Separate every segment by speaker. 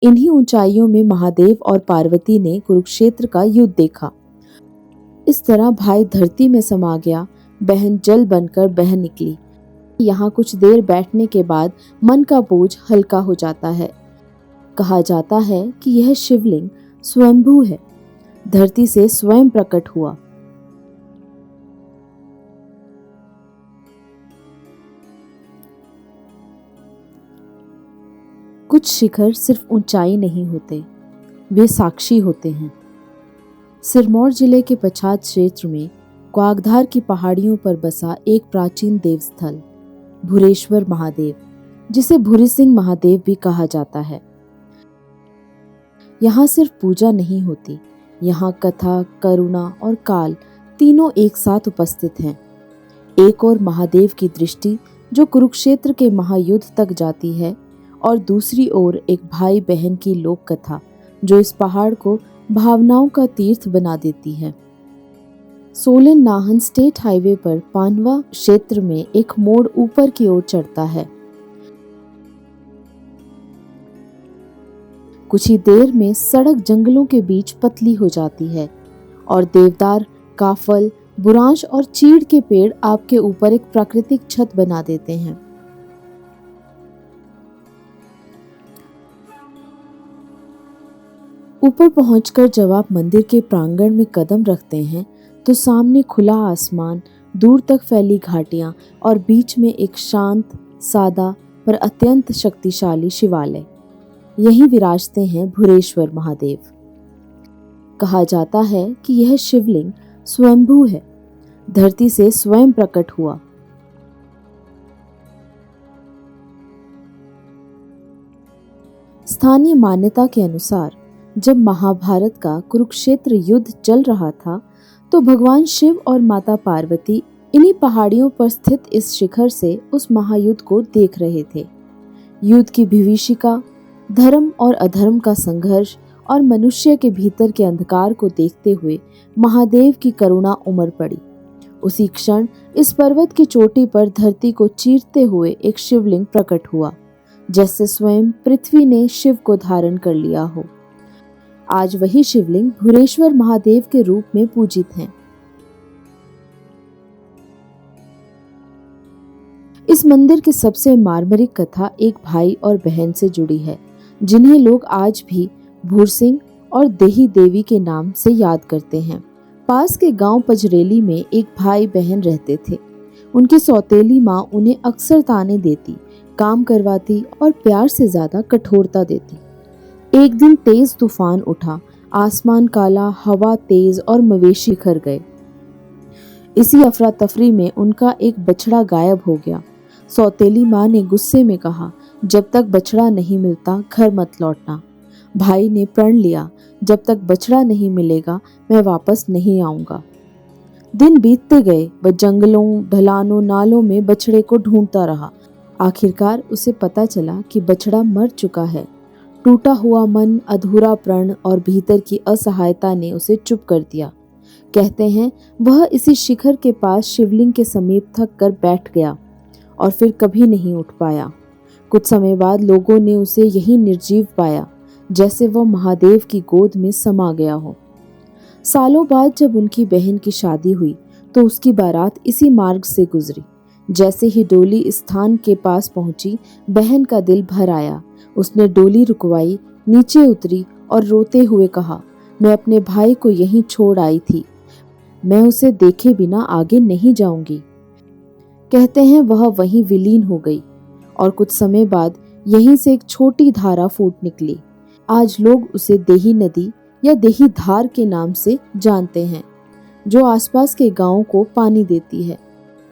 Speaker 1: इन्हीं ऊंचाइयों में महादेव और पार्वती ने कुरुक्षेत्र का युद्ध देखा। इस तरह भाई धरती में समा गया, बहन जल बनकर बह निकली। यहाँ कुछ देर बैठने के बाद मन का बोझ हल्का हो जाता है। कहा जाता है कि यह शिवलिंग स्वयंभू है, धरती से स्वयं प्रकट हुआ। कुछ शिखर सिर्फ ऊंचाई नहीं होते, वे साक्षी होते हैं। सिरमौर जिले के पछात क्षेत्र में क्वागधार की पहाड़ियों पर बसा एक प्राचीन देवस्थल भुरेश्वर महादेव, जिसे भुरी सिंह महादेव भी कहा जाता है। यहाँ सिर्फ पूजा नहीं होती, यहाँ कथा, करुणा और काल तीनों एक साथ उपस्थित हैं। एक और महादेव की दृष्टि जो कुरुक्षेत्र के महायुद्ध तक जाती है, और दूसरी ओर एक भाई बहन की लोक कथा जो इस पहाड़ को भावनाओं का तीर्थ बना देती है। सोलन नाहन स्टेट हाईवे पर पानवा क्षेत्र में एक मोड़ ऊपर की ओर चढ़ता है। कुछ ही देर में सड़क जंगलों के बीच पतली हो जाती है और देवदार, काफल, बुरांश और चीड़ के पेड़ आपके ऊपर एक प्राकृतिक छत बना देते हैं। ऊपर पहुंचकर जब आप मंदिर के प्रांगण में कदम रखते हैं तो सामने खुला आसमान, दूर तक फैली घाटियां और बीच में एक शांत, सादा पर अत्यंत शक्तिशाली शिवालय। यहीं विराजते हैं भुरेश्वर महादेव। कहा जाता है कि यह शिवलिंग स्वयंभू है, धरती से स्वयं प्रकट हुआ। स्थानीय मान्यता के अनुसार जब महाभारत का कुरुक्षेत्र युद्ध चल रहा था तो भगवान शिव और माता पार्वती इन्हीं पहाड़ियों पर स्थित इस शिखर से उस महायुद्ध को देख रहे थे। युद्ध की विभीषिका, धर्म और अधर्म का संघर्ष और मनुष्य के भीतर के अंधकार को देखते हुए महादेव की करुणा उमड़ पड़ी। उसी क्षण इस पर्वत की चोटी पर धरती को चीरते हुए एक शिवलिंग प्रकट हुआ, जैसे स्वयं पृथ्वी ने शिव को धारण कर लिया हो। आज वही शिवलिंग भुरेश्वर महादेव के रूप में पूजित हैं। इस मंदिर की सबसे मार्मिक कथा एक भाई और बहन से जुड़ी है, जिन्हें लोग आज भी भूरसिंह और देही देवी के नाम से याद करते हैं। पास के गांव पजरेली में एक भाई बहन रहते थे। उनकी सौतेली माँ उन्हें अक्सर ताने देती, काम करवाती और प्यार से ज्यादा कठोरता देती। एक दिन तेज तूफान उठा, आसमान काला, हवा तेज और मवेशी बिखर गए। इसी अफरा तफरी में उनका एक बछड़ा गायब हो गया। सौतेली माँ ने गुस्से में कहा, जब तक बछड़ा नहीं मिलता घर मत लौटना। भाई ने प्रण लिया, जब तक बछड़ा नहीं मिलेगा मैं वापस नहीं आऊंगा। दिन बीतते गए, वह जंगलों, ढलानों, नालों में बछड़े को ढूंढता रहा। आखिरकार उसे पता चला कि बछड़ा मर चुका है। टूटा हुआ मन, अधूरा प्रण और भीतर की असहायता ने उसे चुप कर दिया। कहते हैं वह इसी शिखर के पास शिवलिंग के समीप थक कर बैठ गया और फिर कभी नहीं उठ पाया। कुछ समय बाद लोगों ने उसे यही निर्जीव पाया, जैसे वह महादेव की गोद में समा गया हो। सालों बाद जब उनकी बहन की शादी हुई तो उसकी बारात इसी मार्ग से गुजरी। जैसे ही डोली इस स्थान के पास पहुंची, बहन का दिल भर आया। उसने डोली रुकवाई, नीचे उतरी और रोते हुए कहा, मैं अपने भाई को यहीं छोड़ आई थी, मैं उसे देखे बिना आगे नहीं जाऊंगी। कहते हैं वह वहीं विलीन हो गई और कुछ समय बाद यहीं से एक छोटी धारा फूट निकली। आज लोग उसे देही नदी या देही धार के नाम से जानते हैं, जो आसपास के गांवों को पानी देती है।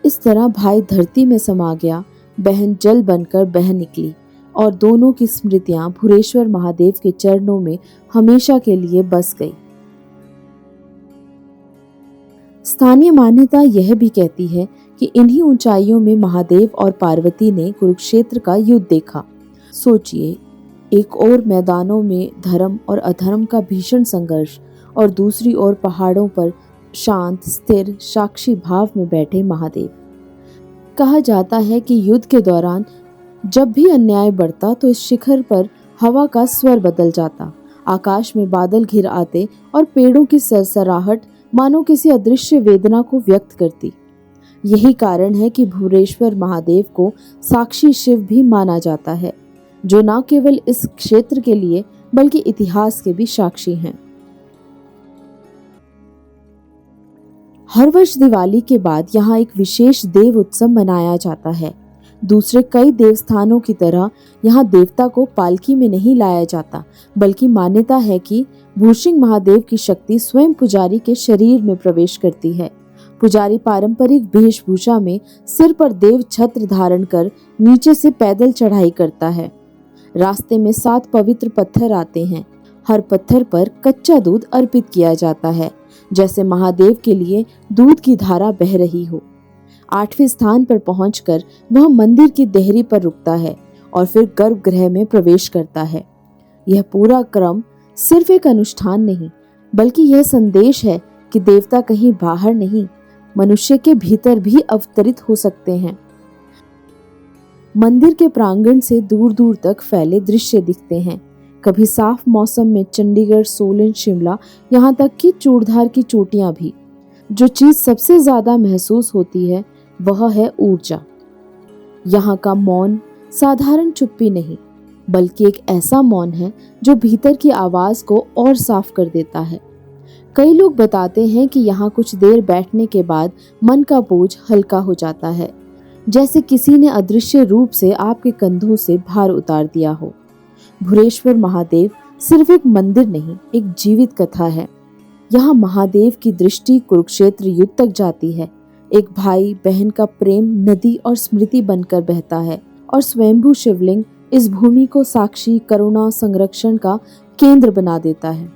Speaker 1: इस तरह भाई धरती में समा गया, बहन जल बनकर बह निकली और दोनों की स्मृतियां भुरेश्वर महादेव के चरणों में हमेशा के लिए बस गई। स्थानीय मान्यता यह भी कहती है कि इन्हीं ऊंचाइयों में महादेव और पार्वती ने कुरुक्षेत्र का युद्ध देखा। सोचिए, एक ओर मैदानों में धर्म और अधर्म का भीषण संघर्ष और दूसरी ओर पहाड़ों पर शांत, स्थिर, साक्षी भाव में बैठे महादेव। कहा जाता है कि युद्ध के दौरान जब भी अन्याय बढ़ता तो इस शिखर पर हवा का स्वर बदल जाता, आकाश में बादल घिर आते और पेड़ों की सरसराहट मानो किसी अदृश्य वेदना को व्यक्त करती। यही कारण है कि भूरेश्वर महादेव को साक्षी शिव भी माना जाता है, जो न केवल इस क्षेत्र के लिए बल्कि इतिहास के भी साक्षी हैं। हर वर्ष दिवाली के बाद यहाँ एक विशेष देव उत्सव मनाया जाता है। दूसरे कई देवस्थानों की तरह यहाँ देवता को पालकी में नहीं लाया जाता, बल्कि मान्यता है कि भूरसिंह महादेव की शक्ति स्वयं पुजारी के शरीर में प्रवेश करती है। पुजारी पारंपरिक वेशभूषा में सिर पर देव छत्र धारण कर नीचे से पैदल चढ़ाई करता है। रास्ते में 7 पवित्र पत्थर आते हैं। हर पत्थर पर कच्चा दूध अर्पित किया जाता है, जैसे महादेव के लिए दूध की धारा बह रही हो। 8वें स्थान पर पहुंचकर वह मंदिर की देहरी पर रुकता है और फिर गर्भगृह में प्रवेश करता है। यह पूरा क्रम सिर्फ एक अनुष्ठान नहीं, बल्कि यह संदेश है कि देवता कहीं बाहर नहीं, मनुष्य के भीतर भी अवतरित हो सकते हैं। मंदिर के प्रांगण से दूर दूर तक फैले दृश्य दिखते हैं। कभी साफ मौसम में चंडीगढ़, सोलन, शिमला, यहाँ तक कि चूड़धार की चोटियां भी। जो चीज सबसे ज्यादा महसूस होती है वह है ऊर्जा। यहाँ का मौन साधारण चुप्पी नहीं, बल्कि एक ऐसा मौन है जो भीतर की आवाज को और साफ कर देता है। कई लोग बताते हैं कि यहाँ कुछ देर बैठने के बाद मन का बोझ हल्का हो जाता है, जैसे किसी ने अदृश्य रूप से आपके कंधों से भार उतार दिया हो। भूरेश्वर महादेव सिर्फ एक मंदिर नहीं, एक जीवित कथा है। यहाँ महादेव की दृष्टि कुरुक्षेत्र युद्ध तक जाती है। एक भाई बहन का प्रेम नदी और स्मृति बनकर बहता है, और स्वयंभू शिवलिंग इस भूमि को साक्षी, करुणा, संरक्षण का केंद्र बना देता है।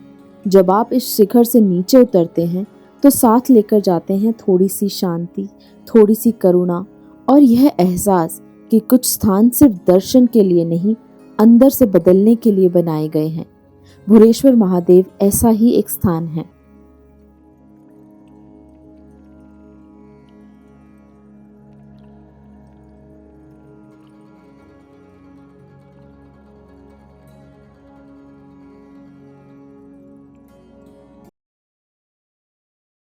Speaker 1: जब आप इस शिखर से नीचे उतरते हैं तो साथ लेकर जाते हैं थोड़ी सी शांति, थोड़ी सी करुणा और यह एहसास कि कुछ स्थान सिर्फ दर्शन के लिए नहीं, अंदर से बदलने के लिए बनाए गए हैं। भूरेश्वर महादेव ऐसा ही एक स्थान है।